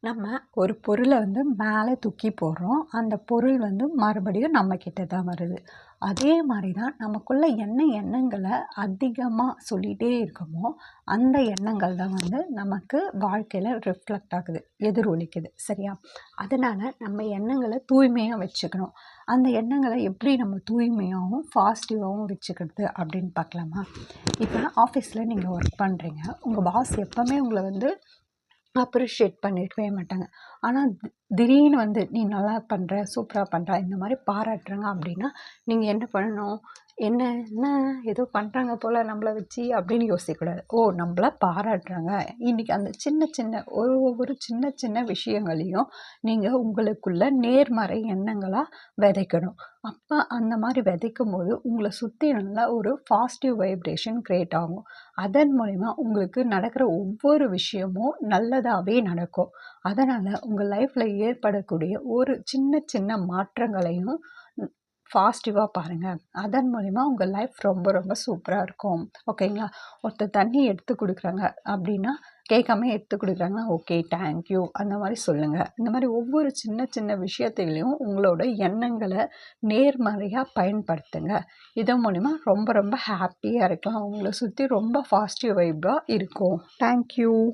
நம்ம ஒரு பொருளை மேலே தூக்கி போடுறோம். அந்த பொருள் மறுபடியும் நம்மக்கிட்ட தான் வருது. அதே மாதிரி தான் நமக்குள்ள என்ன எண்ணங்களை அதிகமாக சொல்லிகிட்டே இருக்கோமோ, அந்த எண்ணங்கள் தான் நமக்கு வாழ்க்கையில் ரிஃப்ளெக்ட் ஆகுது, எதிரொலிக்குது. சரியா? அதனால் நம்ம எண்ணங்களை தூய்மையாக வச்சுக்கணும். அந்த எண்ணங்களை எப்படி நம்ம தூய்மையாகவும் பாசிட்டிவாகவும் வச்சுக்கிறது அப்படின்னு பார்க்கலாமா? இப்போ ஆஃபீஸில் நீங்கள் ஒர்க் பண்ணுறீங்க. உங்கள் பாஸ் எப்போவுமே உங்களை அப்ரிஷியேட் பண்ணியிருக்கவே மாட்டாங்க. ஆனால் திடீர்னு நீ நல்லா பண்ணுற, சூப்பராக பண்ணுற, இந்த மாதிரி பாராட்டுறாங்க அப்படின்னா நீங்கள் என்ன பண்ணணும்? என்ன ஏதோ பண்ணுறாங்க போல் நம்மளை வச்சு அப்படின்னு யோசிக்கக்கூடாது. ஓ, நம்மள பாராட்டுறாங்க. இன்றைக்கி அந்த சின்ன சின்ன ஒவ்வொரு சின்ன சின்ன விஷயங்களையும் நீங்கள் உங்களுக்குள்ள நேர்மறை எண்ணங்களாக விதைக்கணும். அப்போ அந்த மாதிரி விதைக்கும் போது உங்களை சுற்றி நல்லா ஒரு பாசிட்டிவ் வைப்ரேஷன் க்ரியேட் ஆகும். அதன் மூலிமா உங்களுக்கு நடக்கிற ஒவ்வொரு விஷயமும் நல்லதாகவே நடக்கும். அதனால் உங்கள் லைஃப்பில் ஏற்படக்கூடிய ஒரு சின்ன சின்ன மாற்றங்களையும் பாசிட்டிவாக பாருங்கள். அதன் மூலிமா உங்கள் லைஃப் ரொம்ப ரொம்ப சூப்பராக இருக்கும். ஓகேங்களா? ஒருத்தர் தண்ணி எடுத்து கொடுக்குறாங்க அப்படின்னா கேட்காம எடுத்து கொடுக்குறாங்கன்னா ஓகே, தேங்க்யூ அந்த மாதிரி சொல்லுங்கள். இந்த மாதிரி ஒவ்வொரு சின்ன சின்ன விஷயத்துலையும் உங்களோட எண்ணங்களை நேர்மறையாக பயன்படுத்துங்க. இதன் மூலிமா ரொம்ப ரொம்ப ஹாப்பியாக இருக்கலாம். உங்களை சுற்றி ரொம்ப பாசிட்டிவ் வைப்பாக இருக்கும். தேங்க்யூ.